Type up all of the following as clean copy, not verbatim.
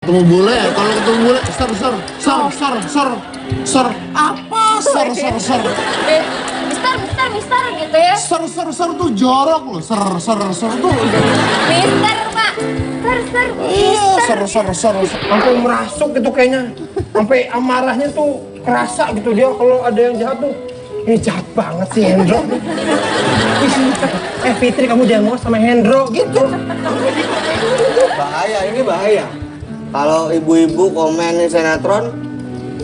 ketemu bule, kalau ketemu bule, ser, apa ser? Mister gitu ya. Ser tuh jorok loh, ser tuh. Mister, Pak. Ser. Sampai merasuk gitu kayaknya. Sampai amarahnya tuh kerasa gitu dia kalau ada yang jahat tuh. Ini jahat banget sih Hendro. Fitri kamu jangan mau sama Hendro gitu. Bahaya, ini bahaya. Kalau ibu-ibu komen di sinetron,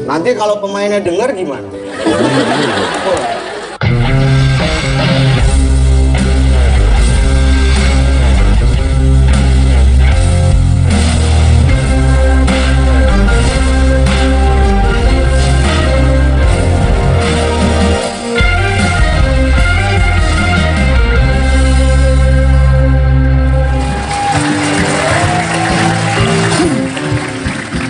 nanti kalau pemainnya dengar gimana?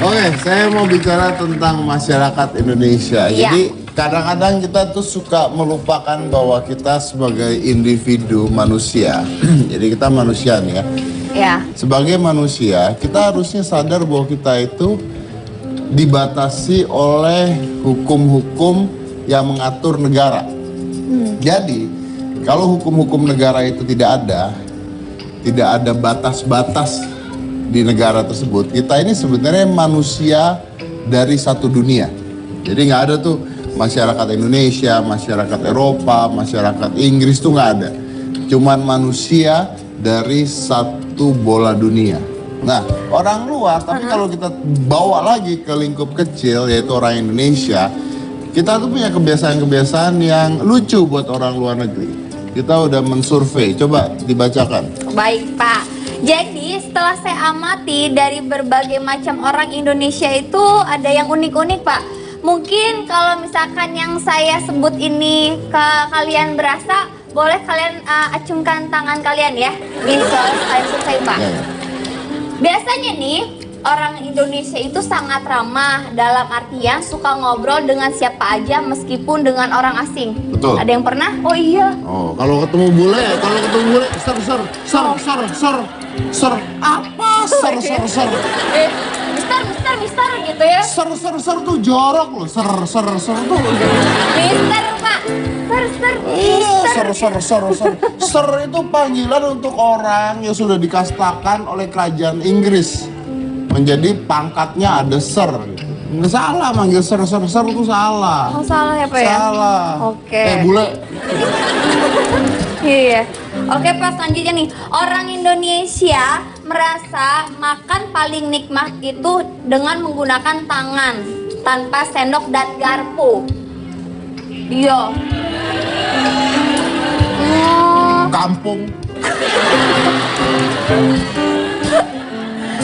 Oke, saya mau bicara tentang masyarakat Indonesia. Iya. Jadi kadang-kadang kita tuh suka melupakan bahwa kita sebagai individu manusia. Jadi kita manusia nih ya. Ya. Sebagai manusia, kita harusnya sadar bahwa kita itu dibatasi oleh hukum-hukum yang mengatur negara. Jadi, kalau hukum-hukum negara itu tidak ada batas-batas di negara tersebut, kita ini sebenarnya manusia dari satu dunia. Jadi nggak ada tuh masyarakat Indonesia, masyarakat Eropa, masyarakat Inggris tuh nggak ada. Cuman manusia dari satu bola dunia. Nah, orang luar, tapi kalau kita bawa lagi ke lingkup kecil, yaitu orang Indonesia, kita tuh punya kebiasaan-kebiasaan yang lucu buat orang luar negeri. Kita udah mensurvei, coba dibacakan. Baik, Pak. Jadi setelah saya amati dari berbagai macam orang Indonesia itu ada yang unik-unik, Pak. Mungkin kalau misalkan yang saya sebut ini ke kalian berasa, boleh kalian acungkan tangan kalian ya. Ini soal kalian survei, Pak. Ya. Biasanya nih orang Indonesia itu sangat ramah, dalam artian suka ngobrol dengan siapa aja meskipun dengan orang asing. Betul. Ada yang pernah? Oh iya. Oh, kalau ketemu bule, ser, apa ser? Mister gitu ya. Ser tuh jorok loh, ser tuh. Mister, Pak. Ser itu panggilan untuk orang yang sudah dikastakan oleh kerajaan Inggris menjadi pangkatnya ada ser. Nggak salah manggil ser itu salah. Oh, salah ya, Pak ya? Salah. Oke. Bule. Iya. Oke, Pak, selanjutnya nih. Orang Indonesia merasa makan paling nikmat itu dengan menggunakan tangan tanpa sendok dan garpu. Iya. Kampung.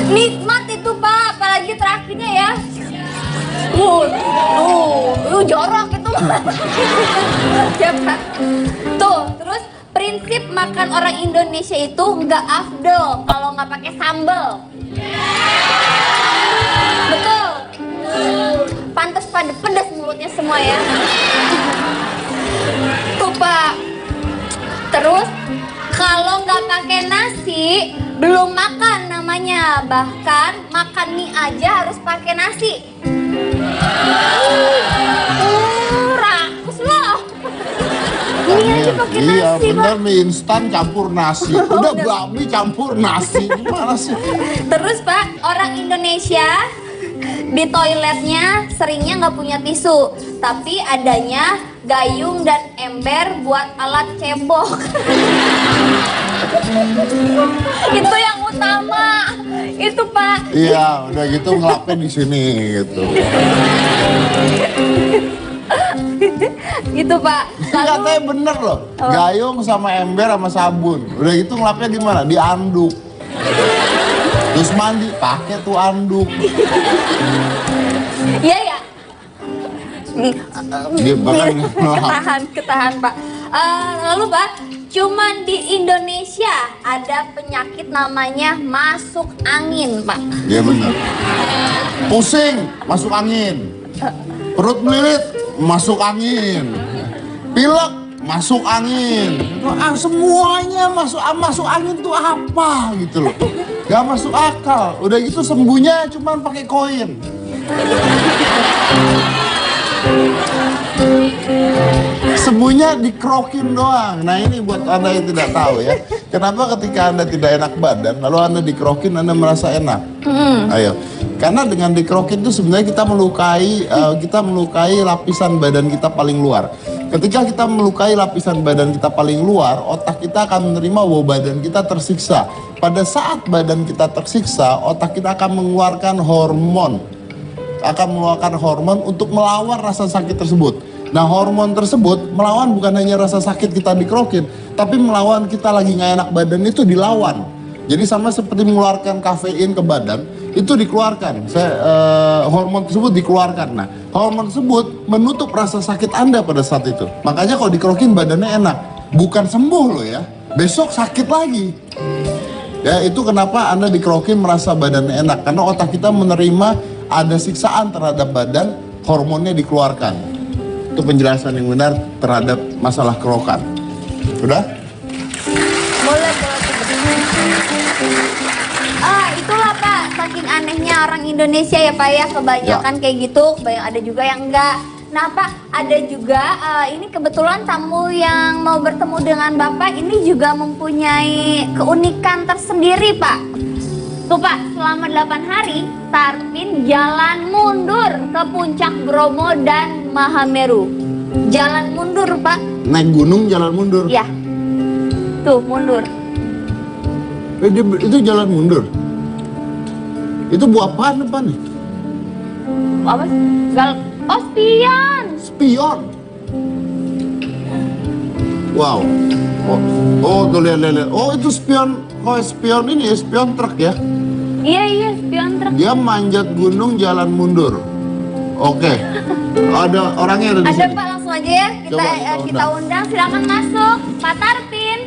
Nikmat itu, Pak, apalagi terakhirnya ya. Jorok itu. Siapa? Tuh, terus prinsip makan orang Indonesia itu nggak afdol kalau nggak pakai sambal. Betul. Pantes pada pedas mulutnya semua ya. Tuh, Pak. Terus kalau nggak pakai nasi belum makan namanya. Bahkan makan mie aja harus pakai nasi. Rakus loh. Mie aja pakai nasi, Iya bener, Pak. mie instan campur nasi. Udah babi campur nasi. Gimana sih? Terus, Pak, orang Indonesia di toiletnya seringnya nggak punya tisu, tapi adanya gayung dan ember buat alat cebok. Itu yang utama. Itu, Pak. Iya, udah gitu ngelapnya di sini gitu. Gitu, Pak. Katanya bener loh, gayung sama ember sama sabun. Udah gitu ngelapnya gimana? Di anduk. Terus mandi, pakai tuh anduk. Iya ya. Dia bahkan Ketahan, Pak. Lalu, Pak, cuman di Indonesia ada penyakit namanya masuk angin, Pak. Iya bener. Pusing, masuk angin. Perut melilit, masuk angin. Pilek, masuk angin. Semuanya masuk angin tuh apa gitu loh. Gak masuk akal. Udah gitu sembuhnya cuman pakai koin. Sembuhnya dikrokin doang. Nah ini buat Anda yang tidak tahu ya. Kenapa ketika Anda tidak enak badan, lalu Anda dikrokin, Anda merasa enak? Ayo. Karena dengan dikrokin itu sebenarnya kita melukai lapisan badan kita paling luar. Ketika kita melukai lapisan badan kita paling luar, otak kita akan menerima bahwa badan kita tersiksa. Pada saat badan kita tersiksa, otak kita akan mengeluarkan hormon. Untuk melawan rasa sakit tersebut. Nah, hormon tersebut melawan bukan hanya rasa sakit kita dikrokin, tapi melawan kita lagi nggak enak badan itu dilawan. Jadi sama seperti mengeluarkan kafein ke badan, itu dikeluarkan. Hormon tersebut dikeluarkan. Nah, hormon tersebut menutup rasa sakit Anda pada saat itu. Makanya kalau dikrokin badannya enak. Bukan sembuh loh ya. Besok sakit lagi. Ya, itu kenapa Anda dikrokin merasa badannya enak. Karena otak kita menerima ada siksaan terhadap badan, hormonnya dikeluarkan. Itu penjelasan yang benar terhadap masalah kerokan. Udah? Boleh. Itulah Pak, saking anehnya orang Indonesia ya Pak ya, kebanyakan kayak gitu, ada juga yang enggak. Nah Pak, ada juga ini kebetulan tamu yang mau bertemu dengan Bapak ini juga mempunyai keunikan tersendiri Pak. Tuh Pak, selama 8 hari Tarpin jalan mundur ke puncak Bromo dan Mahameru. Jalan mundur Pak. Naik gunung jalan mundur. Ya. Tuh mundur. Itu jalan mundur. Itu buah apaan apa nih? Apa? Spion. Spion. Wow. Oh tuh lihat. Oh itu spion. Oh spion ini ya, spion truk ya? Iya, spion truk. Dia manjat gunung jalan mundur. Oke. Ada orangnya ada di Ada sini. Pak, langsung aja ya. Kita undang. Silakan masuk, Pak Tarpin.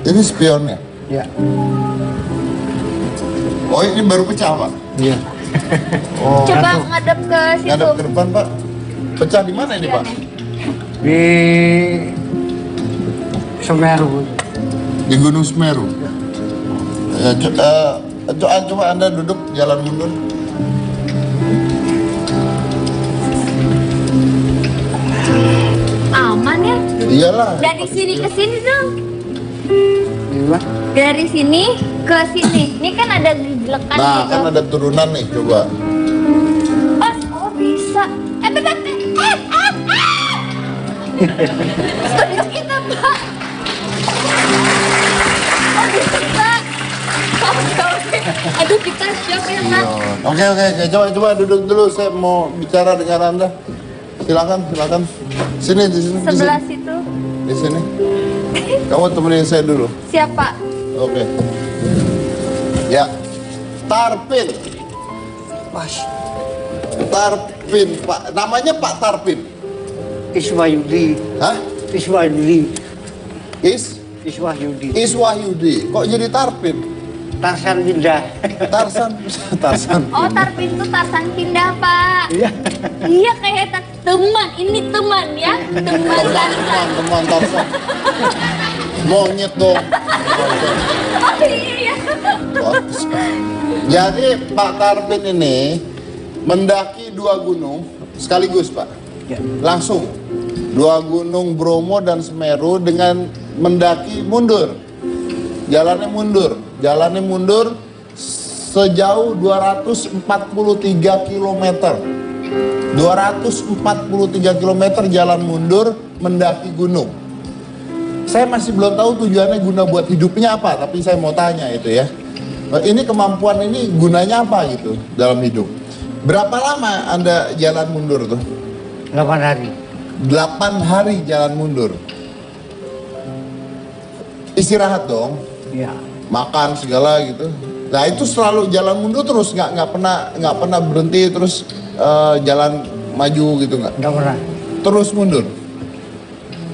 Ini spionnya? Ya. Oh ini baru pecah Pak? Iya. Oh, Coba ngadep ke situ. ngadep ke depan Pak. Pecah di mana ini Pak? Di Semeru. Di Gunung Semeru. Ya, coba Anda duduk jalan mundur. Aman ya? Iyalah. Dari sini ke sini dong. Iya. Dari sini ke sini. Ini kan ada gejelekan Nah gitu. kan ada turunan nih, coba. Oh bisa. Studio kita Pak. Oh bisa. Oke. Aduh kita siap ya Pak. Oke, coba duduk dulu. Saya mau bicara dengan Anda. Silakan. Sini di sini. Sebelah situ. Di sini. Kamu temenin saya dulu. Siapa? Oke. Ya. Tarpin. Tarpin, Pak. Namanya Pak Tarpin. Iswahyudi. Hah? Iswahyudi. Iswahyudi. Iswahyudi. Kok jadi Tarpin? Tarsan pindah. Tarsan. Oh Tarpin tuh Tarsan pindah Pak. Iya. Iya kayak teman. Ini teman ya. Teman Tarsan. Teman Tarsan. Monyet dong. Oh iya. Jadi Pak Tarpin ini mendaki 2 gunung sekaligus Pak. Ya. Langsung 2 gunung Bromo dan Semeru dengan mendaki mundur. Jalannya mundur sejauh 243 km. 243 km jalan mundur mendaki gunung. Saya masih belum tahu tujuannya guna buat hidupnya apa, tapi saya mau tanya itu ya. Ini kemampuan ini gunanya apa gitu dalam hidup? Berapa lama Anda jalan mundur tuh? 8 hari. 8 hari jalan mundur. Istirahat dong, Iya. makan segala gitu. Nah itu selalu jalan mundur terus, nggak pernah berhenti terus jalan maju gitu nggak? Nggak pernah. Terus mundur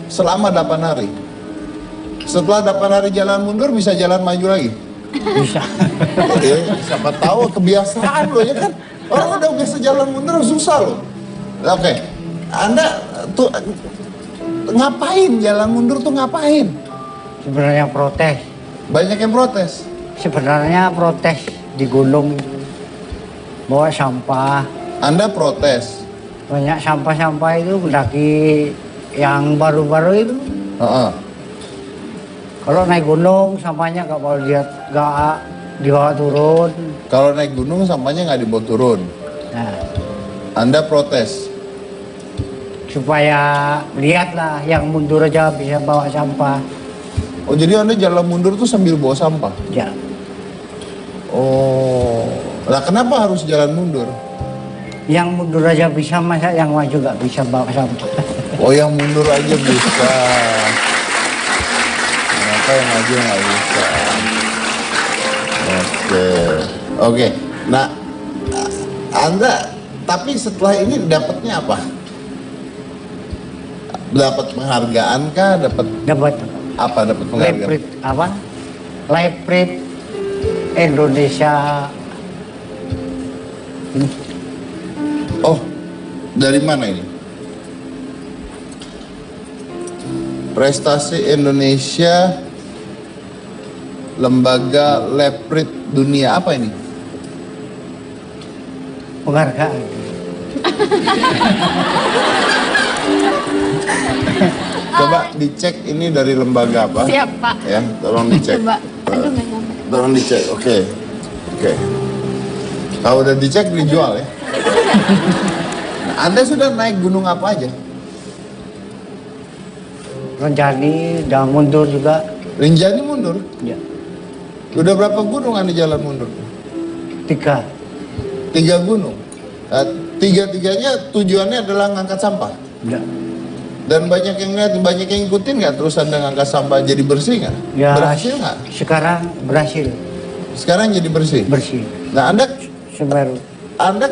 selama 8 hari. Setelah 8 hari jalan mundur bisa jalan maju lagi. Bisa. Siapa tahu kebiasaan loh ya kan. Orang udah biasa jalan mundur susah loh. Oke, Anda tuh ngapain jalan mundur tuh ngapain? Sebenarnya protes. Banyak yang protes. Sebenarnya protes di gunung bawa sampah. Anda protes. Banyak sampah-sampah itu mendaki yang baru-baru itu. Heeh. Kalau naik gunung sampahnya nggak mau nggak dibawa turun. Kalau naik gunung sampahnya nggak dibawa turun. Nah, Anda protes. supaya lihatlah yang mundur aja bisa bawa sampah. Oh jadi Anda jalan mundur tuh sambil bawa sampah? Ya, Oh. Lah kenapa harus jalan mundur? yang mundur aja bisa, masa yang maju nggak bisa bawa sampah. Oh yang mundur aja bisa. Kenapa yang maju nggak bisa? Oke. Nah, Anda tapi setelah ini dapatnya apa? Dapat penghargaan kah? Dapat Dapat apa? Dapat penghargaan? Leprit apa? Leprit Indonesia. Oh, dari mana ini? Prestasi Indonesia Lembaga Leprit Dunia, apa ini? Penghargaan. Coba dicek ini dari lembaga apa? Siap, Pak. Ya, tolong dicek. Coba. Aduh, nggak nyampe. Tolong dicek. Oke. Kalau udah dicek dijual ya. Nah, Anda sudah naik gunung apa aja? Renjani dan mundur juga. Rinjani mundur. Ya, Udah berapa gunung Anda jalan mundur? 3. 3 gunung. Nah, tiga-tiganya tujuannya adalah ngangkat sampah. Ya. Dan banyak yang lihat, banyak yang ngikutin nggak terus Anda ngangkat sampah jadi bersih nggak? Ya, Berhasil nggak? sekarang berhasil Sekarang jadi bersih. bersih. Nah, Semeru. Anda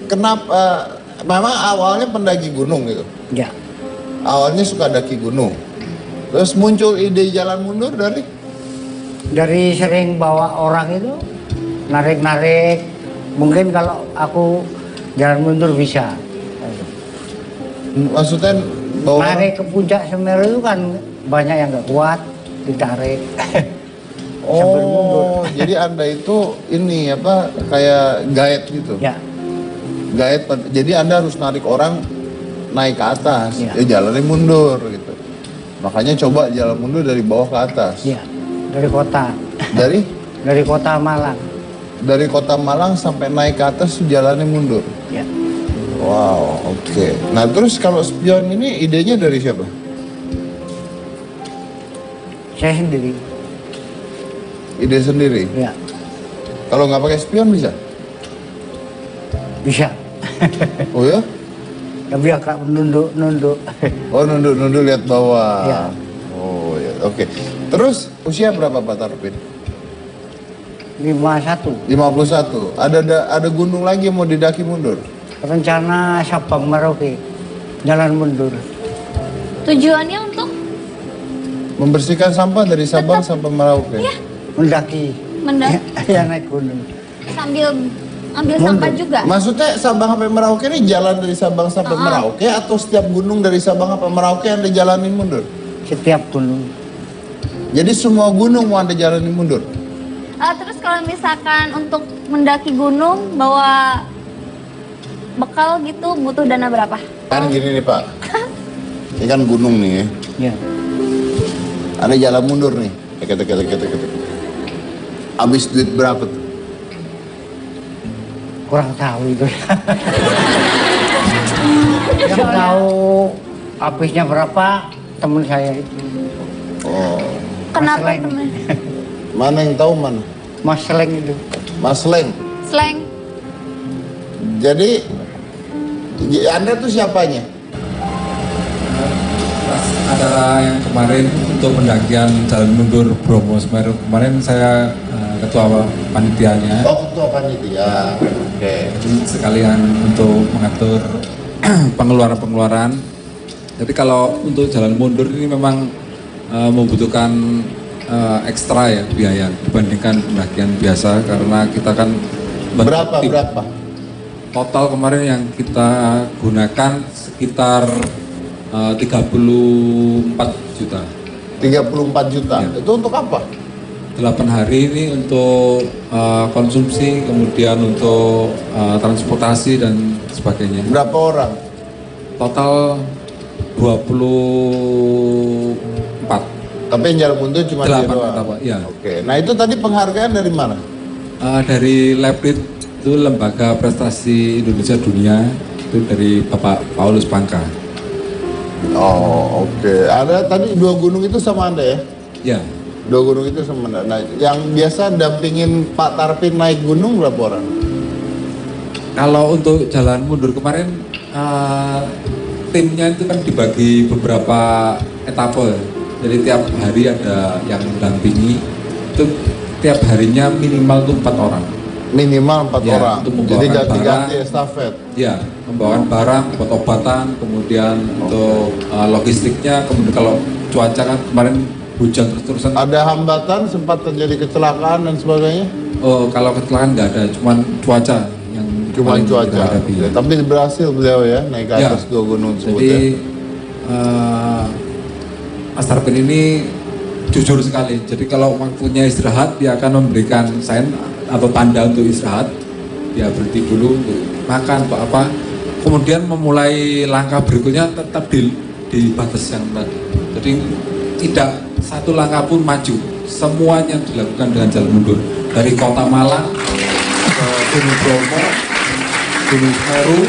kenapa? Memang awalnya pendaki gunung gitu. Ya, Awalnya suka daki gunung. Terus muncul ide jalan mundur dari sering bawa orang itu narik-narik. Mungkin kalau aku jalan mundur bisa. maksudnya bawa Narik ke puncak Semeru itu kan banyak yang nggak kuat, ditarik. Sambil mundur. Oh, jadi Anda itu ini apa kayak guide gitu. Ya, Guide, jadi Anda harus narik orang naik ke atas, Ya. jalannya mundur gitu. Makanya coba jalan mundur dari bawah ke atas. ya, dari kota, Dari dari kota Malang. dari kota Malang sampai naik ke atas tuh jalannya mundur. Ya, Wow, oke. Nah terus kalau spion ini idenya dari siapa? saya sendiri. Ide sendiri. Ya, Kalau nggak pakai spion bisa? bisa. Oh ya? Tapi agak nunduk. Oh nunduk lihat bawah. Ya. Oh ya, oke. Terus usia berapa Pak Tarpin? 51. 51. Ada gunung lagi yang mau didaki mundur? Rencana Sabang Merauke, jalan mundur. Tujuannya untuk Membersihkan sampah dari Sabang sampai Merauke. Iya. Mendaki. Ya, naik gunung. sambil ambil Mundur. sampah juga. Maksudnya Sabang sampai Merauke ini jalan dari Sabang sampai Merauke atau setiap gunung dari Sabang sampai Merauke Anda jalanin mundur? Setiap gunung. Jadi semua gunung mau Anda jalanin mundur? Terus kalau misalkan untuk mendaki gunung bawa bekal gitu butuh dana berapa? Kan gini nih Pak. Ini kan gunung nih ya. Ya, Anda jalan mundur nih. Habis duit berapa tuh? kurang tahu itu. Yang tahu habisnya berapa teman saya itu. Oh, Kenapa Mas Leng. temen? mana yang tahu mana? Mas Leng itu. Mas Leng. Slang. Jadi Anda tuh siapanya? Acara yang kemarin untuk pendakian jalan mundur Bromo Semeru kemarin saya ketua panitianya. Oh, ketua panitia. Oke. Sekalian untuk mengatur pengeluaran-pengeluaran. Jadi kalau untuk jalan mundur ini memang membutuhkan ekstra ya biaya dibandingkan pendakian biasa karena kita kan Berapa? total kemarin yang kita gunakan sekitar 34 juta. 34 juta. Ya. Itu untuk apa? 8 hari ini untuk konsumsi, kemudian untuk transportasi dan sebagainya. Berapa orang? Total 24. Tapi yang jalan mundur cuma 8 dia doang. kata Pak, ya. Oke. Nah itu tadi penghargaan dari mana? Dari Labrit itu Lembaga Prestasi Indonesia Dunia, itu dari Bapak Paulus Pangka. Oh oke. Ada tadi 2 gunung itu sama Anda ya? Ya, 2 gunung itu sama Anda. Nah yang biasa dampingin Pak Tarpin naik gunung berapa orang? kalau untuk jalan mundur kemarin timnya itu kan dibagi beberapa etape. Jadi tiap hari ada yang mendampingi. Itu tiap harinya minimal tuh 4 orang. Minimal 4 Ya, orang. untuk Jadi membawakan ganti-ganti barang. estafet. Ya, membawakan barang, obat-obatan, kemudian untuk logistiknya, kemudian kalau cuaca kan kemarin hujan terus-terusan. Ada hambatan, sempat terjadi kecelakaan dan sebagainya? Oh, kalau kecelakaan nggak ada, cuman cuaca yang Cuma paling kita cuaca. hadapi. Ya, tapi berhasil beliau ya naik ke Ya. atas 2 gunung tersebut Jadi ya. Mas Tarpin ini jujur sekali. Jadi kalau waktunya istirahat, dia akan memberikan sign atau tanda untuk istirahat. Dia berhenti dulu untuk makan atau apa. Kemudian memulai langkah berikutnya tetap di batas yang tadi. Jadi tidak satu langkah pun maju. Semuanya dilakukan dengan jalan mundur. Dari Kota Malang ke Gunung Bromo, Gunung Semeru,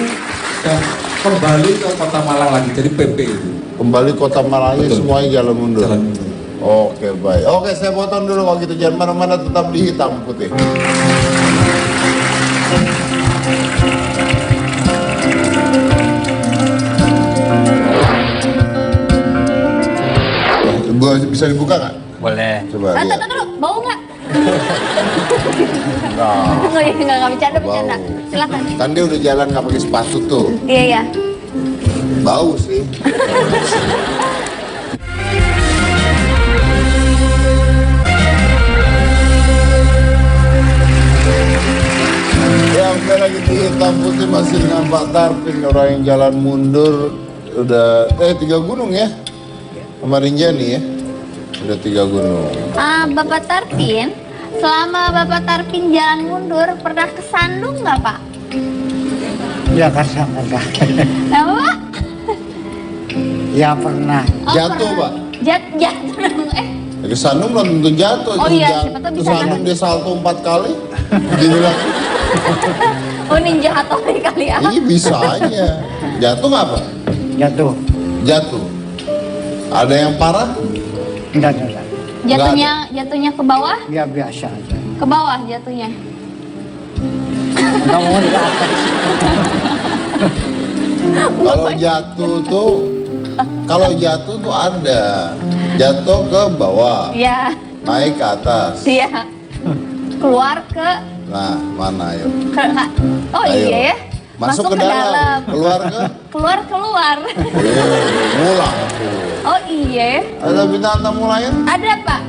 dan kembali ke Kota Malang lagi. Jadi PP itu. Kembali Kota Malangnya Betul. semuanya jalan mundur. Jalan mundur. Oke baik. Oke saya potong dulu kalau gitu, jangan mana-mana, tetap di hitam putih. Gua bisa dibuka nggak? Boleh. Coba lihat. Tunggu, bau nggak? Nah, Nggak bercanda. bau. Silakan. Kan dia udah jalan nggak pakai sepatu tuh. Iya, iya. Bau sih. Yang saya lagi di hitam putih masih dengan Pak Tarpin, orang yang jalan mundur udah 3 gunung ya, sama Rinjani ya, udah 3 gunung. Bapak Tarpin, selama Bapak Tarpin jalan mundur, pernah kesandung nggak Pak? Ya kadang-kadang. Kenapa Pak? Ya pernah. Oh, Jatuh pernah. Pak, Jatuh. kesandung belum tentu jatuh. Oh itu iya, siapa tahu bisa kesandung dia salto 4 kali, gini lagi. Oh ninja hattori kali ya? Iya bisa aja. Jatuh nggak Pak? Jatuh. Jatuh. Ada yang parah? Enggak ada. Jatuhnya ke bawah? Ya biasa aja. Ke bawah jatuhnya. Enggak mau di atas. Kalau jatuh tuh ada jatuh ke bawah, Iya. naik ke atas. Iya. Keluar ke Nah, mana ayo? Oh Ayo. iya ya. Masuk ke dalam, Keluar. Ngulang. Oh iya. Ada bintang tamu lain? Ada Pak.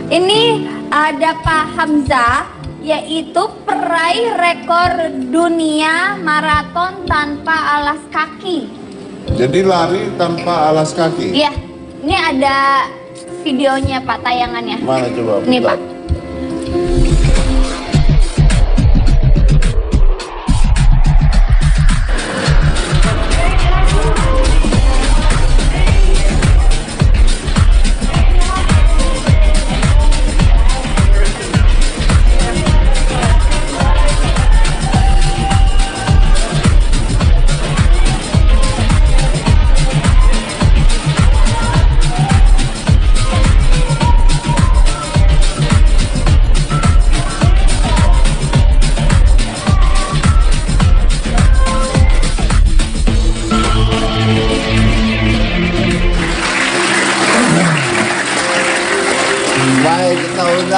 Ini ada Pak Hamzah, yaitu peraih rekor dunia maraton tanpa alas kaki. Jadi lari tanpa alas kaki. Iya. Ini ada videonya Pak, tayangannya. Mana coba? Ini putar. Pak.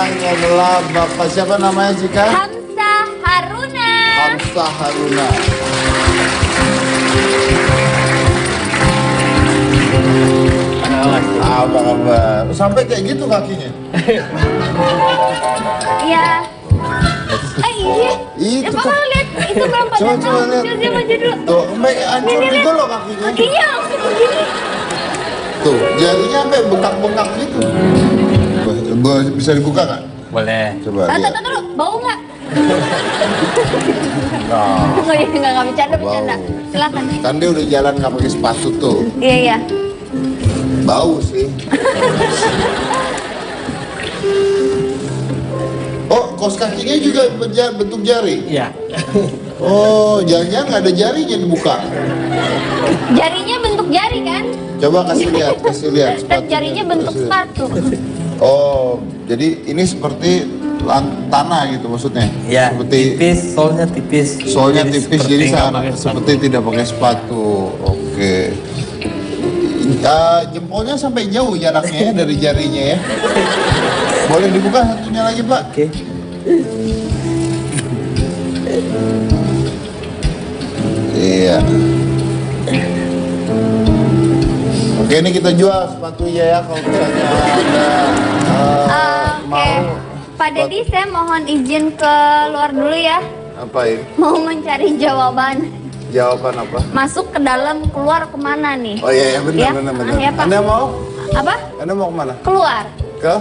pemenangnya adalah Bapak siapa namanya Cika? Hamzah Haruna. Hamzah Haruna. Apa kabar? Sampai kayak gitu kakinya? Iya. Iya. Itu Bapak kan. lihat itu melompat Coba lihat. Dia maju dulu. Tuh, sampai hancur Lihat, gitu lihat. loh kakinya. Kakinya langsung begini. Tuh, jarinya sampai bengkak-bengkak gitu. Gua bisa dibuka nggak? Boleh. Coba Tahu lihat. tahu bau nggak? Nah, Nggak bercanda. bau. Silakan. Kan dia udah jalan nggak pakai sepatu tuh. Iya iya. Bau sih. Oh, kos kakinya juga bentuk jari? Iya. Oh, jangan-jangan nggak ada jarinya dibuka. Jarinya bentuk jari kan? Coba kasih lihat Dan sepatunya. jarinya bentuk Kasih lihat. sepatu. Oh, jadi ini seperti tanah gitu maksudnya? Ya, Seperti tipis, solnya tipis. soalnya tipis jadi nggak sangat pakai sepatu. seperti tidak pakai sepatu. Oke. Jempolnya sampai jauh jaraknya ya dari jarinya ya. Boleh dibuka satunya lagi Pak? Oke. Iya. Oke, ini kita jual sepatunya ya kalau misalnya ada Oke. mau. Pak Dedi, saya mohon izin ke luar dulu ya. Apa ini? Mau mencari jawaban. Jawaban apa? Masuk ke dalam, keluar kemana nih? Oh iya, benar, Ya? benar, benar. Ya, Pak. Anda mau? Apa? Anda mau kemana? Keluar. Ke?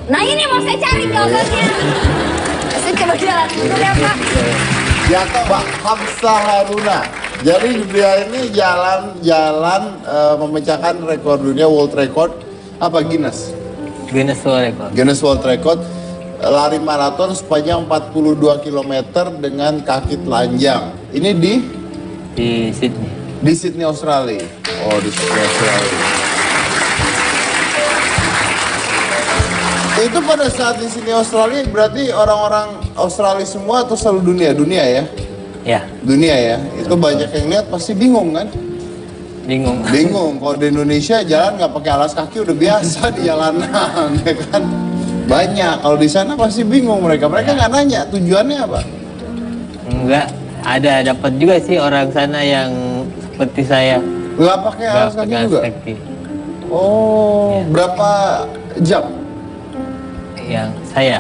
Nah ini mau saya cari jawabannya. Saya coba jalan dulu ya Pak. Ya Pak Hamzah Haruna. Jadi dia ini jalan memecahkan rekor dunia, world record apa Guinness? Guinness World Record. Guinness World Record lari maraton sepanjang 42 km dengan kaki telanjang. Ini Di Sydney. di Sydney Australia. Oh, di Sydney Australia. Itu pada saat di Sydney Australia berarti orang-orang Australia semua atau seluruh dunia? Dunia ya? Ya, Dunia ya. Itu banyak yang lihat pasti bingung kan? bingung. Bingung. Kalau di Indonesia jalan nggak pakai alas kaki udah biasa di jalanan, ya kan? Banyak. Kalau di sana pasti bingung mereka. Mereka nggak nanya tujuannya apa. Enggak, ada dapat juga sih orang sana yang seperti saya. Nggak pakai Nggak alas kaki pakai juga. kaki. Oh, Iya. berapa jam? Yang saya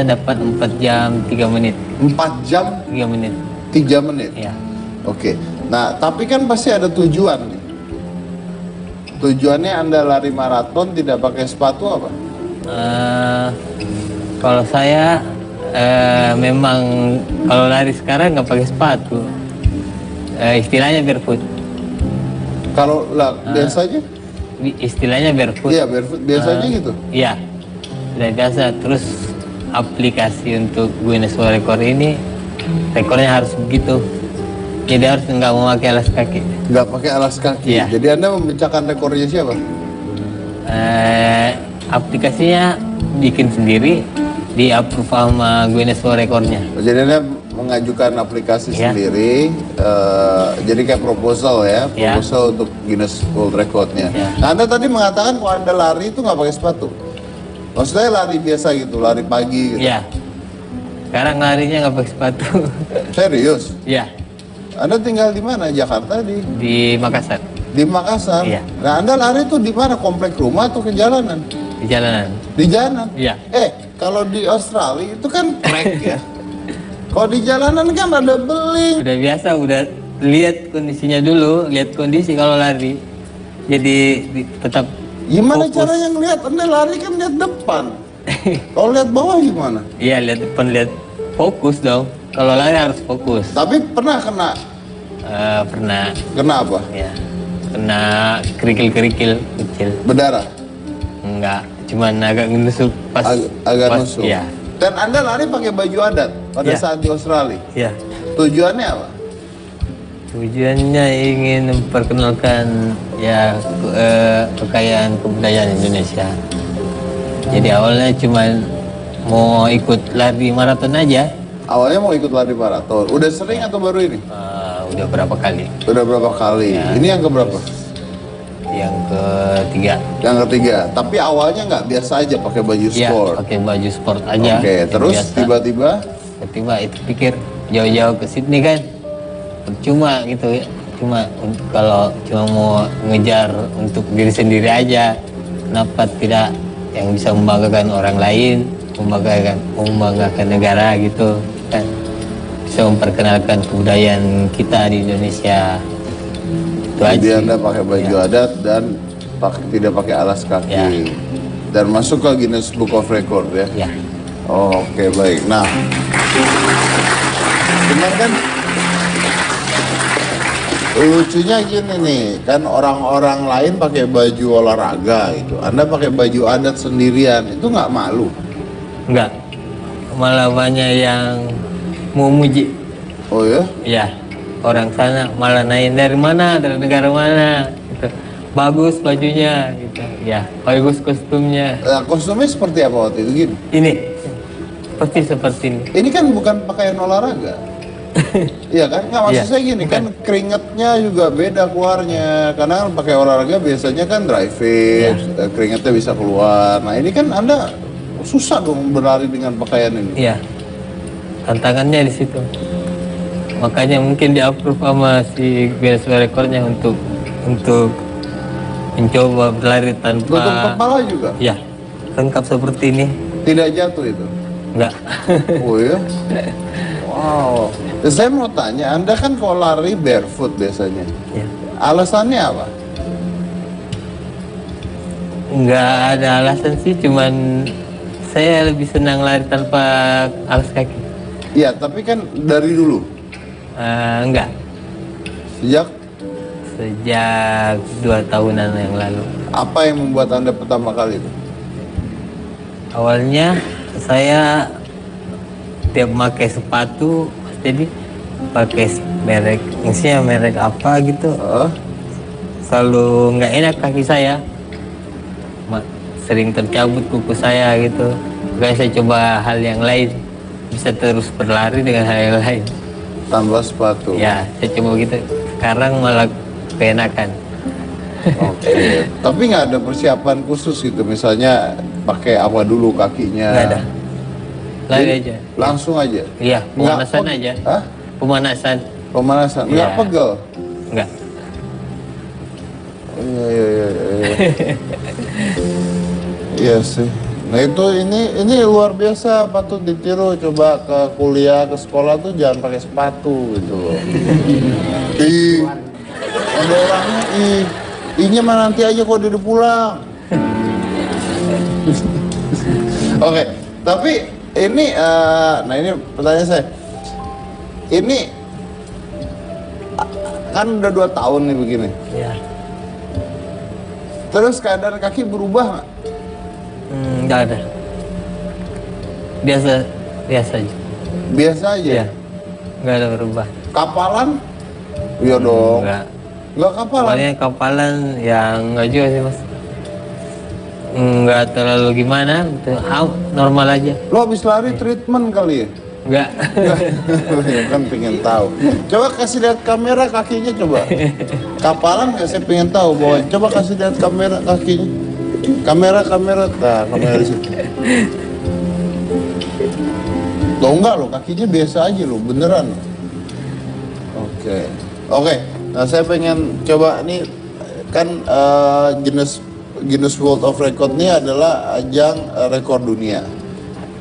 dapat 4 jam 3 menit. 4 jam 3 menit. 3 menit. Ya. Oke. Nah, tapi kan pasti ada tujuan nih. Tujuannya Anda lari maraton tidak pakai sepatu apa? Kalau saya memang kalau lari sekarang nggak pakai sepatu. Istilahnya barefoot. Kalau biasanya? Istilahnya barefoot. Iya, barefoot biasanya gitu. Iya, sudah biasa. Terus aplikasi untuk Guinness World Record ini rekornya harus begitu. Jadi harus nggak memakai alas kaki. Nggak pakai alas kaki. Iya. Jadi Anda memecahkan rekornya siapa? Aplikasinya bikin sendiri, di approve sama Guinness World Recordnya. Jadi Anda mengajukan aplikasi Iya. sendiri, jadi kayak proposal ya, Iya. proposal untuk Guinness World Record-nya. Iya. Nah, Anda tadi mengatakan kalau Anda lari itu nggak pakai sepatu. Maksudnya lari biasa gitu, lari pagi gitu. Iya. Sekarang larinya nggak pakai sepatu. Serius? Iya, Anda tinggal di mana? Jakarta di Makassar, di Makassar. Iya. Nah, Anda lari itu di mana? Komplek rumah atau ke jalanan? di jalanan. Di jalanan. Iya. Kalau di Australia itu kan trek ya. Kalau di jalanan kan ada beling. Udah biasa, udah lihat kondisinya dulu, lihat kondisi kalau lari. Jadi tetap Gimana fokus. caranya ngelihat? Anda lari kan lihat depan. Kalau lihat bawah gimana? Iya, lihat depan, lihat fokus dong. Kalau lari harus fokus. Tapi pernah kena Pernah apa? ya, kena kerikil-kerikil kecil. Berdarah. Enggak, cuman agak nusuk pas Agak pas- nusuk. Iya. Dan Anda lari pakai baju adat pada Iya. saat di Australia. Iya. Tujuannya apa? Tujuannya ingin memperkenalkan ya kekayaan kebudayaan Indonesia. Jadi awalnya cuman mau ikut lari maraton aja. Awalnya mau ikut lari maraton. Udah sering atau baru ini? Udah berapa kali? Udah berapa kali? Ya. Ini yang keberapa? yang ketiga. Yang ketiga. Tapi awalnya nggak biasa aja pakai baju Ya, sport. pakai baju sport aja. Oke, yang terus biasa. tiba-tiba Tiba itu pikir jauh-jauh ke Sydney kan, percuma gitu ya. Kalau cuma mau ngejar untuk diri sendiri aja, kenapa tidak yang bisa membanggakan orang lain, membanggakan negara gitu kan, bisa memperkenalkan kebudayaan kita di Indonesia. Itu aja jadi sih. Anda pakai baju Ya. adat dan tidak pakai alas kaki. Ya. Dan masuk ke Guinness Book of Record ya. Ya. Oh, oke, baik. Nah, benar kan? Lucunya gini nih, kan orang-orang lain pakai baju olahraga gitu. Anda pakai baju adat sendirian, itu nggak malu? Enggak, malah banyak yang mau muji. Oh ya? Ya, orang sana malah naik dari mana, dari negara mana gitu. Bagus bajunya gitu. Ya, bagus kostumnya. Kostumnya seperti apa waktu itu gini? Ini seperti ini. Ini kan bukan pakaian olahraga. Iya kan? Nggak, maksud Iya, saya gini, kan keringatnya juga beda keluarnya. Karena kan pakai olahraga biasanya kan dry fit, keringatnya bisa keluar. Nah ini kan Anda susah dong berlari dengan pakaian ini. Iya. Tantangannya di situ. Makanya mungkin di-approve sama si Guinness World Record-nya untuk mencoba berlari Tutup tanpa kepala juga? ya, lengkap seperti ini. Tidak jatuh itu? Enggak. Oh ya? Wow. Saya mau tanya, Anda kan kalau lari barefoot biasanya. Ya. Alasannya apa? Enggak ada alasan sih, cuman saya lebih senang lari tanpa alas kaki. Iya, tapi kan dari dulu. Enggak, Sejak sejak 2 tahunan yang lalu. apa yang membuat Anda pertama kali itu? Awalnya saya tiap pakai sepatu, jadi pakai merek, isinya merek apa gitu, selalu nggak enak kaki saya, sering tercabut kuku saya gitu. Makanya saya coba hal yang lain, bisa terus berlari dengan hal yang lain. Tanpa sepatu. Ya, saya coba gitu. Sekarang malah keenakan. Oke. Tapi nggak ada persiapan khusus gitu, misalnya pakai apa dulu kakinya? Nggak ada. Lari Jadi, aja. Langsung aja. Iya, Nggak pemanasan peg- aja. Hah? Pemanasan. Pemanasan. Nggak Iya. pegel. Enggak. Iya. Iya sih. Nah itu ini luar biasa, patut ditiru. Coba ke kuliah, ke sekolah tuh jangan pakai sepatu gitu loh. Ih, ada orangnya ihnya mah nanti aja kok udah pulang. Oke, tapi ini, nah ini pertanyaan saya. Ini kan udah 2 tahun nih begini. Ya. Terus keadaan kaki berubah nggak? Enggak ada. Biasa aja. Biasa aja. Iya. Enggak ada berubah. Kapalan? Iya dong. Nggak kapalan. Paling kapalan yang enggak juga sih, Mas. Enggak terlalu gimana, normal aja. Lo habis lari treatment kali ya? Enggak. Ya kan pengen tahu. Coba kasih lihat kamera kakinya coba. Kapalan nggak, saya pengen tahu bahwa. Coba kasih lihat kamera kakinya. Kamera, nah kamera di situ. Lo enggak lo, kakinya biasa aja lo, beneran. Oke. Nah saya pengen coba nih, kan Guinness World of Record ini adalah ajang rekor dunia.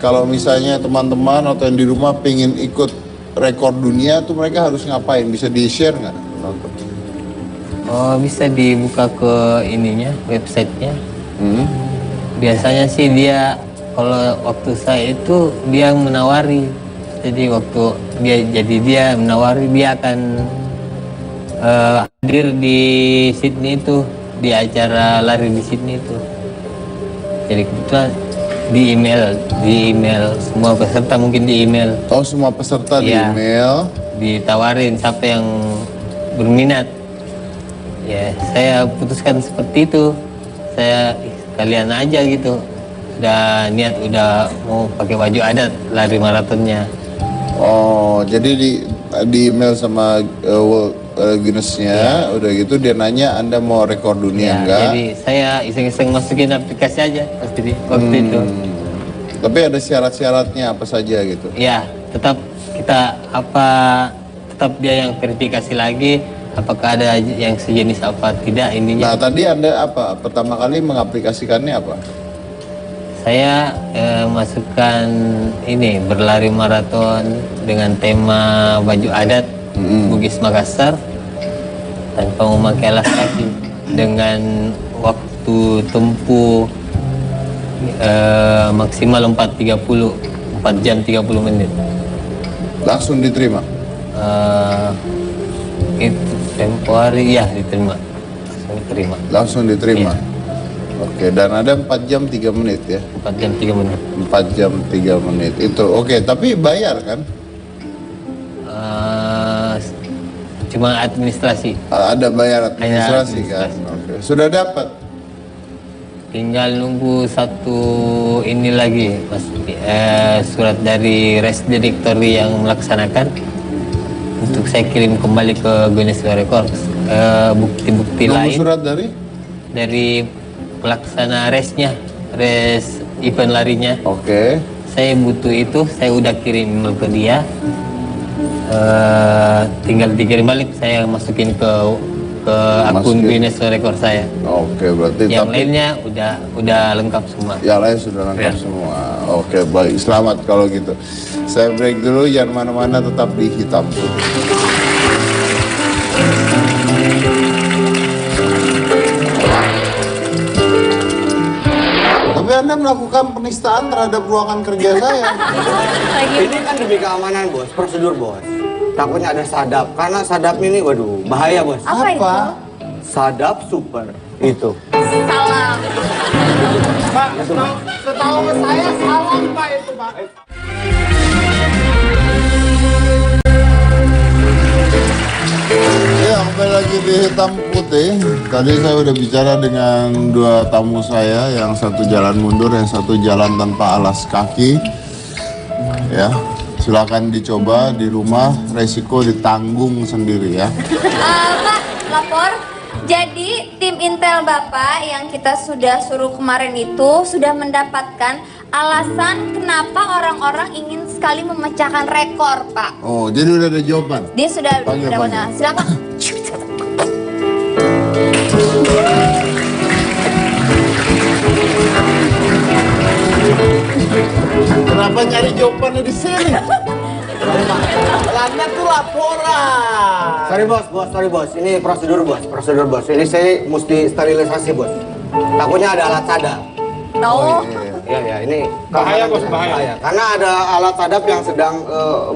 Kalau misalnya teman-teman atau yang di rumah pengen ikut rekor dunia tuh mereka harus ngapain? Bisa di-share nggak? Oh, bisa dibuka ke ininya, websitenya. Biasanya sih dia, kalau waktu saya itu dia menawari. Jadi waktu dia menawari, dia akan hadir di Sydney itu, di acara lari di Sydney itu. Jadi kebetulan di email semua peserta, mungkin di email. Oh, semua peserta di Iya. email. Ditawarin siapa yang berminat. Ya, saya putuskan seperti itu. Saya kalian aja gitu. Udah niat, udah mau pakai baju adat lari maratonnya. Oh, jadi di email sama Guinness-nya, udah gitu dia nanya Anda mau rekor dunia enggak? Jadi saya iseng-iseng masukin aplikasi aja waktu itu. Tapi ada syarat-syaratnya apa saja gitu? Ya, tetap dia yang verifikasi lagi apakah ada yang sejenis apa tidak ininya. Nah, tadi Anda apa? Pertama kali mengaplikasikannya apa? Saya masukkan ini berlari maraton dengan tema baju adat Bugis Makassar tanpa memakai alas kaki dengan waktu tempuh maksimal 4 jam 30 menit. Langsung diterima? Itu tempo hari ya diterima. Langsung diterima. Iya. Oke, dan ada 4 jam 3 menit ya? 4 jam 3 menit. 4 jam 3 menit itu. Oke, tapi bayar kan? Cuma administrasi. Ada bayar administrasi Hanya kan? Oke. Sudah dapat? Tinggal nunggu satu ini lagi, Mas. Surat dari Res Directory yang melaksanakan untuk saya kirim kembali ke Guinness World Records. Bukti-bukti Nunggu lain surat dari pelaksana res event larinya. Oke. Saya butuh itu, saya udah kirim email ke dia. Tinggal dikirim balik, saya masukin ke akun Masukin. Guinness World Record saya. Oke, berarti Yang tapi lainnya udah lengkap semua. yang lain sudah lengkap Ya. semua. Oke, baik. Selamat kalau gitu. Saya break dulu, jangan mana-mana, tetap di Hitam Putih. Tapi Anda melakukan penistaan terhadap ruangan kerja saya. Ini kan demi keamanan bos, prosedur bos. Takutnya ada sadap, karena sadap ini waduh bahaya bos. Apa itu? Sadap super itu. Salam. Pak, setahu saya salah Pak itu Pak. Ya, kembali lagi di Hitam Putih. Tadi saya udah bicara dengan dua tamu saya, yang satu jalan mundur, yang satu jalan tanpa alas kaki. Ya, silakan dicoba di rumah, resiko ditanggung sendiri ya. Pak, lapor. Jadi tim Intel Bapak yang kita sudah suruh kemarin itu sudah mendapatkan alasan kenapa orang-orang ingin sekali memecahkan rekor, Pak. Oh, jadi udah ada jawaban. Dia sudah Panggil, benar. Silakan. Kenapa nyari jawabannya di sini? Landa tuh laporan. Sorry bos. Ini prosedur bos. Ini saya mesti sterilisasi bos. Takutnya ada alat sadap. No. Iya, ini Bahaya, keamanan bos, kita. bahaya. Karena ada alat sadap yang sedang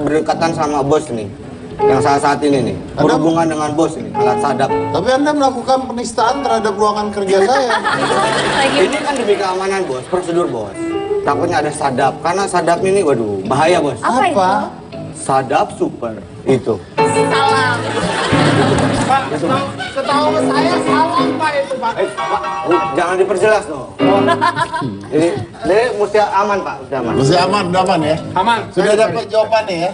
berdekatan sama bos nih. Yang saat ini nih, berhubungan dengan bos ini, alat sadap. Tapi Anda melakukan penistaan terhadap ruangan kerja saya. Ini kan demi keamanan bos, prosedur bos. Takutnya ada sadap, karena sadap ini waduh bahaya bos. Apa itu? Sadap super itu. Salam. Pak, setahu saya salah Pak itu Pak. Pak, jangan diperjelas no. Ini mesti aman Pak, mesti aman. Masih aman, udah aman ya? Aman. Sudah dapat jawabannya ya?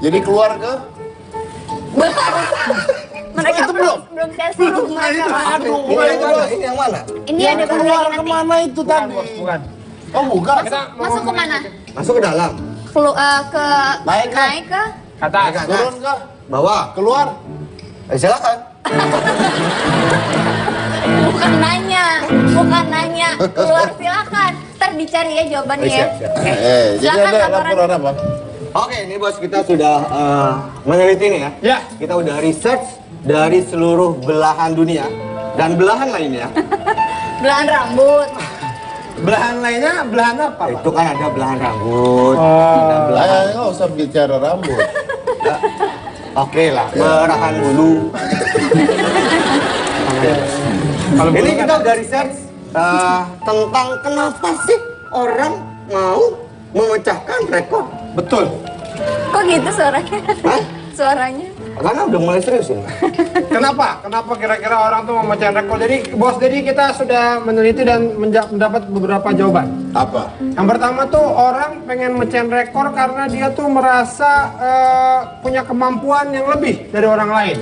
Jadi keluar ke? Mereka itu belum? belum saya suruh mereka. Pak. Ini yang mana? Ini ada baru Keluar lagi nanti. kemana itu tadi? Bukan. Oh, bukan. Masuk ke mana? Masuk ke dalam, Ke Naik ke? naik ke Kata. Turun ke? bawah. Keluar? Silakan. bukan nanya. Keluar silakan. Ntar dicari ya jawabannya ya. Jadi Silakan ada laporan. laporan apa? Oke, ini bos kita sudah meneliti nih ya. Ya. Kita udah research dari seluruh belahan dunia dan belahan lainnya. Belahan rambut. Belahan lainnya, belahan apa Pak? Itu kan ada belahan rambut, Oh. ada belahan. Nggak usah bicara rambut. Oke lah, belahan bulu. Kalau Ini bulu kan- kita udah research tentang kenapa sih orang mau memecahkan rekor. Betul. Kok gitu suaranya? Hah? Suaranya. Karena udah mulai serius ini. Kenapa? Kenapa kira-kira orang tuh memecahkan rekor? Jadi kita sudah meneliti dan mendapat beberapa jawaban. Apa? Yang pertama tuh orang pengen mecahin rekor karena dia tuh merasa punya kemampuan yang lebih dari orang lain.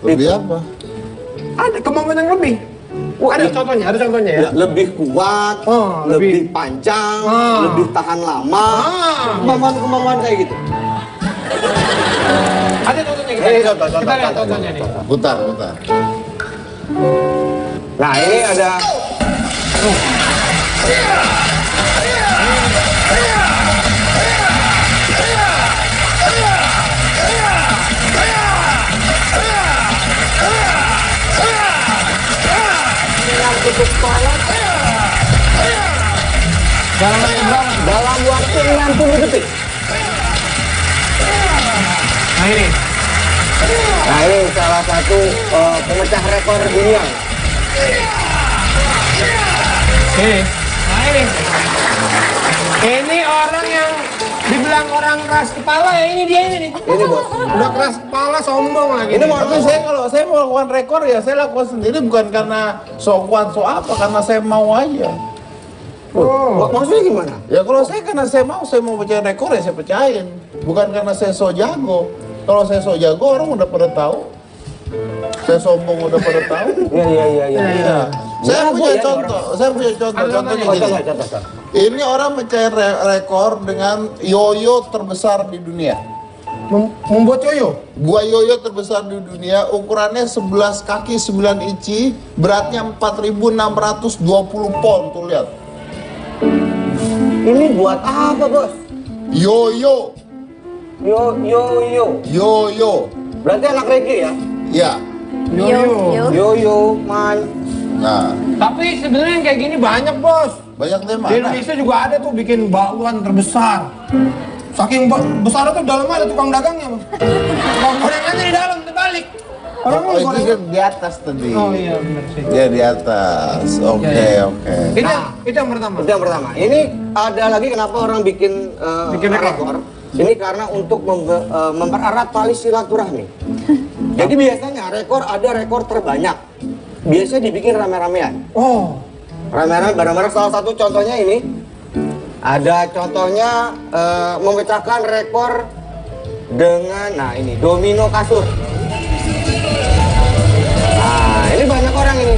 Lebih apa? Ada kemampuan yang lebih. Wah, Ada contohnya ya. Lebih kuat, Oh, lebih panjang, Ah. lebih tahan lama, Ah. kemampuan kayak gitu. Ada contohnya kita. Contoh. Kita lihat contohnya nih. Putar. Nah, ini ada dalam waktu 60 detik. Nah, ini salah satu pemecah rekor dunia. Ini orang yang dibilang orang keras kepala ya, ini dia ini nih. Ini bos. Udah keras kepala, sombong lagi. Ini nih. mau Tapi saya kalau saya mau lakukan rekor ya saya lakukan sendiri bukan karena so kuat so apa, karena saya mau aja. Maksudnya gimana? Ya kalau saya karena saya mau pecahin rekor ya saya pecahin. Bukan karena saya so jago. Kalau saya so jago orang udah pada tahu. Saya sombong udah pada tahu. Iya. Iya. Saya punya ya, contoh. Saya punya contoh. Contohnya gini. Contoh. Ini orang mecahin rekor dengan yoyo terbesar di dunia. Membuat yoyo. Buah yoyo terbesar di dunia, ukurannya 11 kaki 9 inci, beratnya 4.620 pound, tuh lihat. Ini buat apa, bos? Yoyo, Yo. Berarti anak reggae ya? ya. Yoyo. Yo, man. Nah, Tapi sebenarnya yang kayak gini banyak, bos. banyak deh Di mana? Indonesia juga ada tuh bikin bakwan terbesar. Saking besar tuh dalamnya ada tukang dagangnya, bos. Tukang gorengannya di dalam terbalik. Orang Oh, itu goreng. dia di atas tadi. Oh iya benar sih. Dia di atas. Oke, Ya. oke. Itu yang pertama. Itu yang pertama. Ini ada lagi kenapa orang bikin Bikin rekor. Ini karena untuk mempererat tali silaturahmi. Jadi biasanya ada rekor terbanyak. Biasanya dibikin rame-ramean. Oh. Rame-rame bareng-bareng, salah satu contohnya ini. Ada contohnya memecahkan rekor dengan, nah ini, domino kasur. Nah, ini banyak orang ini.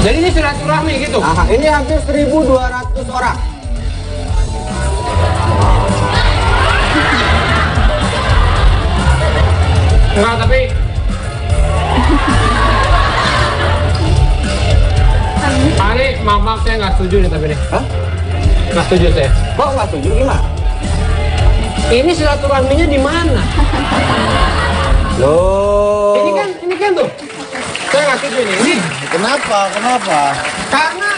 Jadi ini silaturahmi gitu. Nah, ini hampir 1.200 orang. Enggak, tapi Ari, maaf saya nggak setuju nih tapi nih. Hah? Nggak setuju saya. Kok nggak setuju gimana? Ini silaturahminya di mana? Loh. Ini kan tuh. Saya nggak setuju nih. Ini Kenapa? karena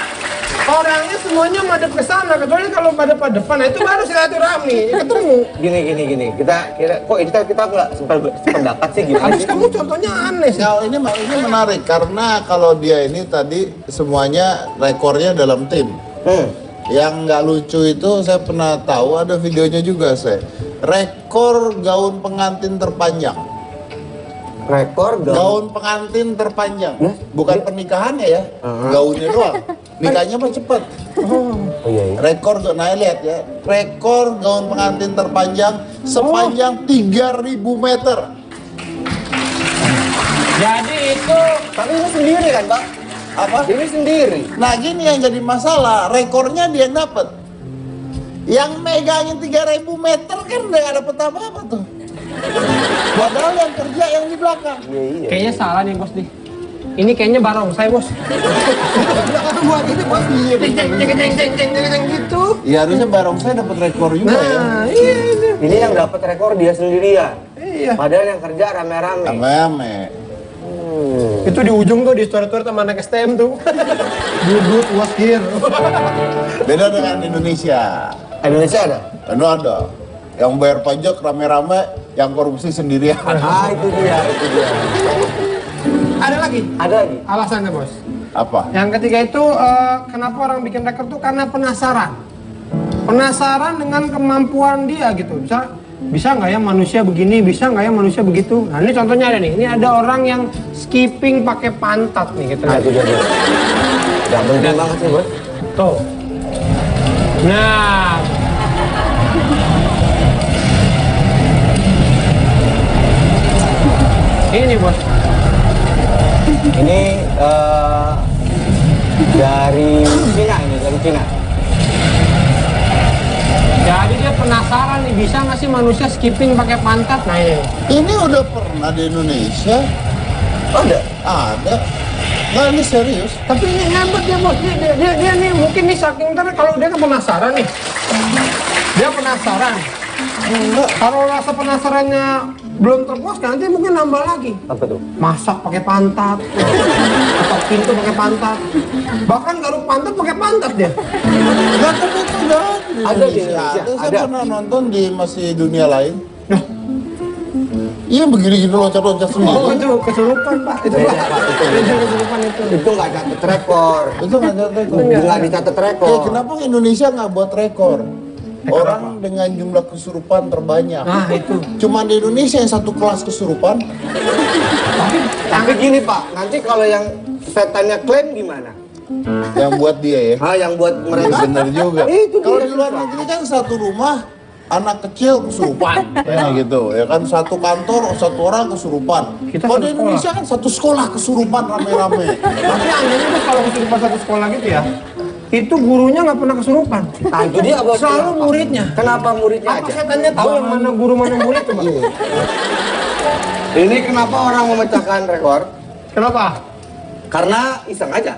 orangnya semuanya madep ke sana, kecuali kalau madep ke depan, nah itu baru silaturahmi, ketemu. Gini. Kita nggak sependapat sih gimana Habis sih? kamu contohnya aneh sih. Ya, ini menarik karena kalau dia ini tadi semuanya rekornya dalam tim. Yang nggak lucu itu saya pernah tahu ada videonya juga saya. Rekor gaun pengantin terpanjang. Rekor Gaun pengantin terpanjang. Hah? Bukan pernikahannya ya. Gaunnya doang. Nikahnya mah cepet. Oh iya. Rekor, nah lihat ya. Rekor gaun pengantin terpanjang sepanjang 3.000 meter. Jadi itu Tapi ini sendiri kan, Pak? Apa? Ini sendiri. Nah gini yang jadi masalah, rekornya dia yang dapet. Yang megangin 3.000 meter kan udah gak dapet apa-apa tuh. Padahal yang kerja yang di belakang. Iya. kayaknya salah nih bos nih. Ini kayaknya barongsai bos. Kata buat itu bos. Jeng gitu. Ya harusnya barongsai dapat rekor juga ya. Nah, iya itu. Ini yang dapat rekor dia sendirian. Iya. Padahal yang kerja rame-rame. Rame-rame. Itu di ujung tuh di store-store sama anak STM tuh. Duduk waskir. Beda dengan Indonesia. Indonesia ada? Kan ada. Yang bayar pajak rame-rame, yang korupsi sendirian. Ah, itu dia. Ada lagi Ada lagi. alasannya bos. Apa? Yang ketiga itu kenapa orang bikin rekor tuh karena penasaran. Penasaran dengan kemampuan dia gitu. Bisa nggak ya manusia begini, bisa nggak ya manusia begitu. Nah ini contohnya ada nih. Ini ada orang yang skipping pakai pantat nih gitu. Nah, itu dia, Bos. Gak penting banget sih, Bos. Tuh. Nah. Ini bos. Ini dari Cina ini, dari Cina. Jadi dia penasaran nih, bisa nggak sih manusia skipping pakai pantat? Nah ini. Ini udah pernah di Indonesia. Ada. Ada. Nah ini serius. Tapi ini hebat ya bos. Dia nih mungkin nih saking ntar kalau dia kan penasaran nih. Dia penasaran. Kalau rasa penasarannya belum terpuaskan, nanti mungkin nambah lagi. Apa tuh? Masak pakai pantat, ketok pintu pakai pantat, bahkan garuk pantat pakai pantat dia. Nah, tapi itu udah Ada di Indonesia, Saya ada. pernah nonton di masih dunia lain. Iya begini-gini loncat-loncat sendiri. Oh itu kesurupan pak, itu Beda, pak. Pak, itu Itu kesurupan itu. Itu nggak catat rekor. Itu nggak ada rekor. Nggak dicatat rekor. Kenapa Indonesia nggak buat rekor? Orang dengan jumlah kesurupan terbanyak. Nah itu. Cuma di Indonesia yang satu kelas kesurupan. Tapi gini Pak, nanti kalau yang setannya klaim gimana? Yang buat dia ya. Yang buat mereka. Benar juga. Itu Kalau dia, di luar Pak. negeri kan satu rumah anak kecil kesurupan, ya gitu. Ya kan satu kantor satu orang kesurupan. Kita Kalau satu di Indonesia kan satu sekolah kesurupan rame-rame. Tapi anehnya tuh kalau kesurupan satu sekolah gitu ya, itu gurunya nggak pernah kesurupan. Nah itu dia bos. Selalu Kenapa? muridnya. Kenapa muridnya Apa aja? setannya tahu yang mana guru mana murid tuh, Pak? Ini kenapa orang memecahkan rekor? Kenapa? Karena iseng aja,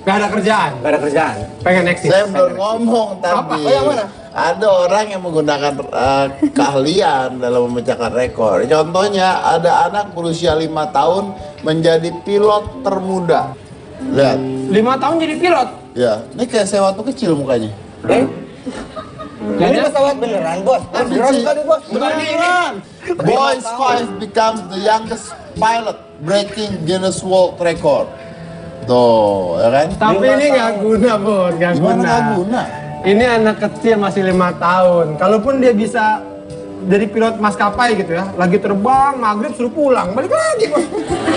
Gak ada kerjaan, nggak ada kerjaan. pengen eksis. Saya belum ngomong Apa? tadi. Oh, yang mana? Ada orang yang menggunakan keahlian dalam memecahkan rekor. Contohnya ada anak berusia 5 tahun menjadi pilot termuda. Lihat, 5 tahun jadi pilot. ya, ini kayak saya waktu kecil mukanya. Ini pesawat beneran bos. Beneran kali bos. Beneran. Boys 5 becomes the youngest pilot, breaking Guinness World Record. Tuh, ya kan? Tapi ini nggak guna, Bos, nggak Gimana guna. nggak guna? Ini anak kecil masih 5 tahun. Kalaupun dia bisa jadi pilot maskapai gitu ya, lagi terbang, maghrib suruh pulang, balik lagi, Bos.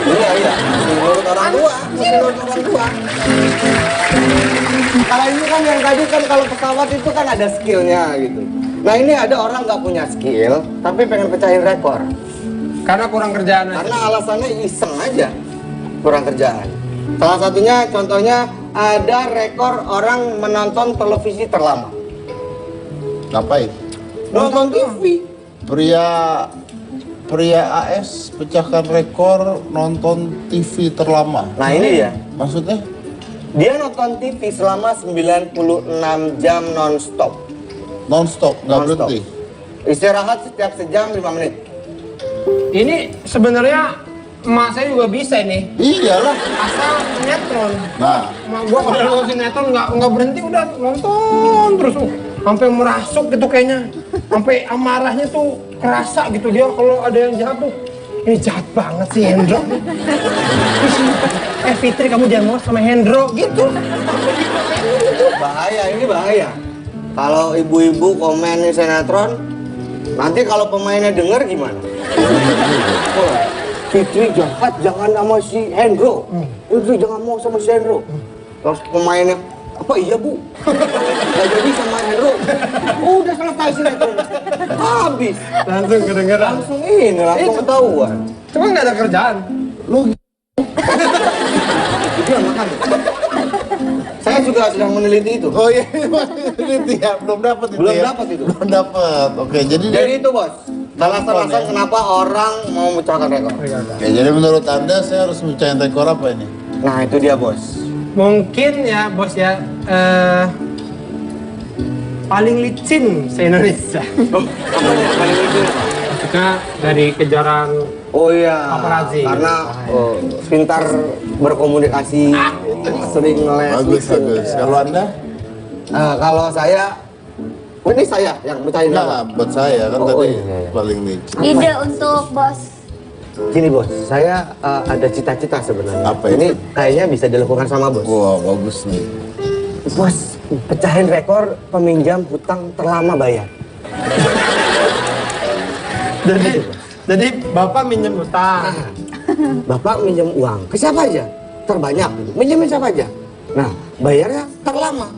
Iya. Masih nurut orang tua. Masih nurut orang tua. Kalau ini kan yang tadi kan kalau pesawat itu kan ada skillnya gitu. Nah ini ada orang nggak punya skill tapi pengen pecahin rekor. Karena kurang kerjaan aja. Karena alasannya iseng aja, kurang kerjaan. Salah satunya contohnya ada rekor orang menonton televisi terlama. Ngapain? Nonton TV. Pria AS pecahkan rekor nonton TV terlama. Nah ini dia. Maksudnya? Dia nonton TV selama 96 jam non-stop. Non-stop, nggak Non-stop. berhenti. Istirahat setiap sejam 5 menit. Ini sebenarnya emak saya juga bisa ini. Iyalah. Asal sinetron. Nah, Emak gua kalau nonton sinetron nggak berhenti udah nonton terus. Sampai merasuk gitu kayaknya. Sampai amarahnya tuh kerasa gitu dia kalau ada yang jahat tuh. Ini jahat banget sih Hendro. Fitri kamu jangan mau sama Hendro gitu. Bahaya, ini bahaya. Kalau ibu-ibu komen di sinetron, nanti kalau pemainnya denger gimana? Oh, Fitri jahat, jangan sama si Hendro. Fitri jangan mau sama si Hendro. Terus pemainnya, apa iya bu? Gak jadi sama Hendro. Udah selesai sinetron. Habis. Langsung kedengeran. Langsung ketahuan. Cuma nggak ada kerjaan. Itu yang makan. Saya juga sedang meneliti itu. oh iya, ini ya, belum dapat itu. Belum ya? dapat itu. Belum dapat. Oke, jadi Jadi itu bos, alasan-alasan ya. kenapa orang mau memecahkan rekor. Oke, jadi menurut Anda saya harus mecahin rekor apa ini? Nah itu dia bos. Mungkin ya bos ya, paling licin se-Indonesia. Apanya paling itu? Maksudnya dari kejaran Oh iya, Paparazzi. karena pintar berkomunikasi, sering ngeles. Bagus, gitu. bagus. Kalau Anda? Kalau saya, ini saya yang mecahin rekor. Nah, buat saya kan Oh, tadi iya. paling licin. Ide untuk bos. Gini bos, saya ada cita-cita sebenarnya. Apa itu? Ini kayaknya bisa dilakukan sama bos. Wah, bagus nih. Bos, pecahin rekor peminjam hutang terlama bayar. Jadi bapak minjem utang. Bapak minjem uang ke siapa aja? Terbanyak gitu. Minjemin siapa aja? Nah, bayarnya terlama.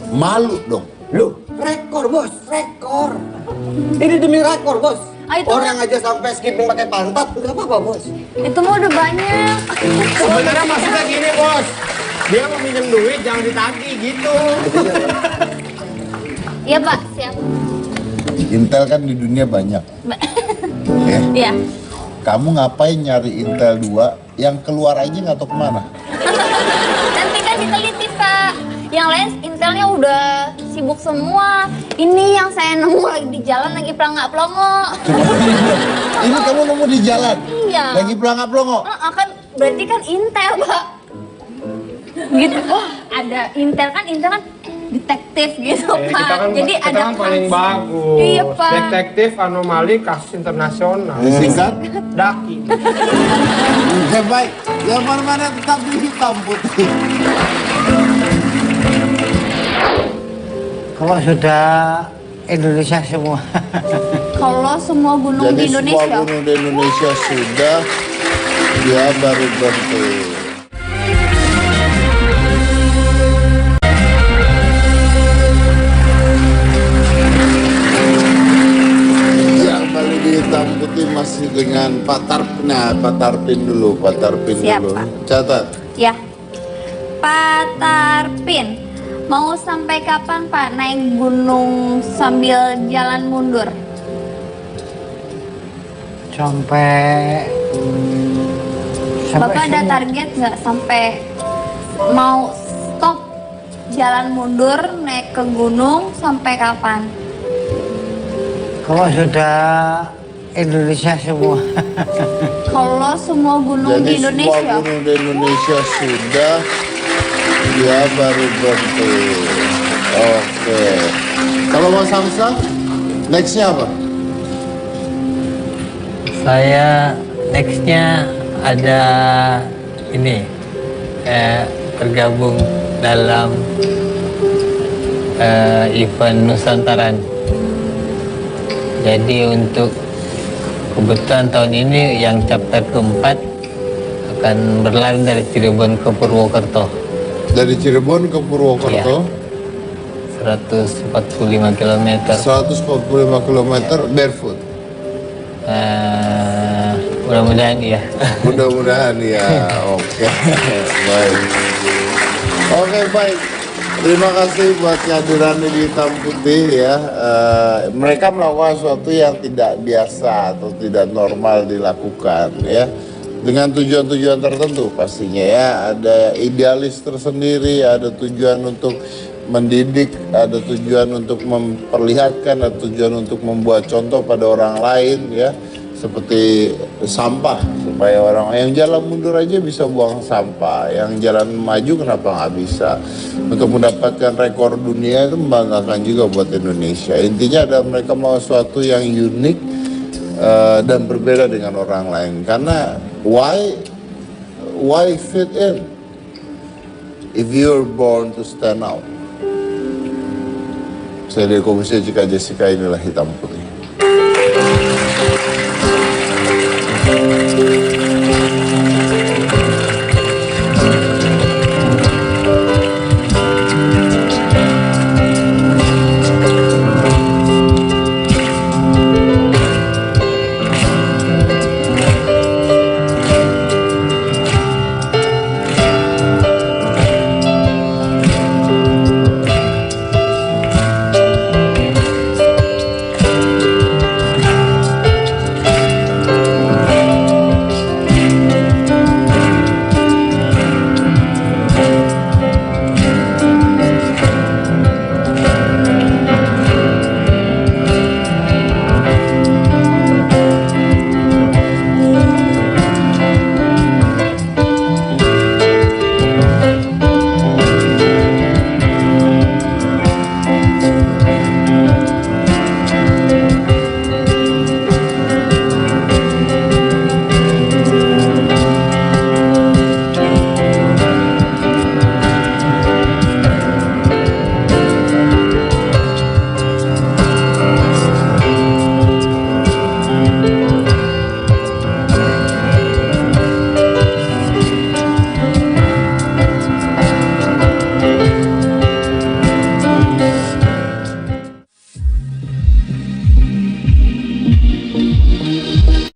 Malu dong. Loh, rekor bos, rekor. Ini demi rekor bos. itu Orang aja sampai skipping pakai pantat, nggak apa-apa bos. itu mah udah banyak. Sebenarnya maksudnya gini bos, dia mau minjem duit jangan ditagih gitu. Iya Pak, siap. Intel kan di dunia banyak. Ya. Iya. Kamu ngapain nyari Intel 2 yang keluar aja nggak tahu kemana? Nanti kan diteliti Pak. Yang lain Intelnya udah sibuk semua. Ini yang saya nemu lagi di jalan lagi pelangak-pelongo. Ini kamu nemu di jalan? Iya. Lagi pelangak-pelongo? Kan berarti kan Intel Pak. Gitu. Oh ada Intel kan detektif gitu Pak. Kita kan, Jadi kita ada kan paling bagus. Iya Pak. Detektif anomali kasus internasional. Disingkat? Daki. Oke baik, yang mana-mana tetap di hitam putih. Kalau sudah Indonesia semua. Kalau semua gunung Jadi di Indonesia. semua gunung di Indonesia sudah, dia baru berhenti. Ya, kembali di hitam putih masih dengan Pak Tarpin. Nah, Pak Tarpin dulu, Pak Tarpin Siap, dulu. Pak. Catat. Ya. Pak Tarpin, mau sampai kapan Pak naik gunung sambil jalan mundur? Sampai Bapak ada semua. target nggak sampai mau stop jalan mundur naik ke gunung sampai kapan? Kalau sudah Indonesia semua. Kalau semua gunung Jadi di semua Indonesia. gunung di Indonesia sudah, dia baru berhenti. Oke. Kalau Mas Hamzah, nextnya apa? Saya nextnya ada ini tergabung dalam event Nusantaran. Jadi untuk kebetulan tahun ini yang chapter keempat akan berlari dari Cirebon ke Purwokerto. Dari Cirebon ke Purwokerto, 145 km. 145 km barefoot. Mudah-mudahan ya. Mudah-mudahan ya. Oke. Baik. Oke, baik. Terima kasih buat kehadirannya di hitam putih ya. Mereka melakukan sesuatu yang tidak biasa atau tidak normal dilakukan ya. Dengan tujuan-tujuan tertentu pastinya ya. Ada idealis tersendiri, ada tujuan untuk mendidik, ada tujuan untuk memperlihatkan, ada tujuan untuk membuat contoh pada orang lain ya. Seperti sampah, supaya orang yang jalan mundur aja bisa buang sampah, yang jalan maju kenapa nggak bisa. Untuk mendapatkan rekor dunia itu membanggakan juga buat Indonesia. Intinya ada mereka mau sesuatu yang unik dan berbeda dengan orang lain. Karena why fit in if you're born to stand out? Saya dari Komisi Jessica, inilah hitam putih.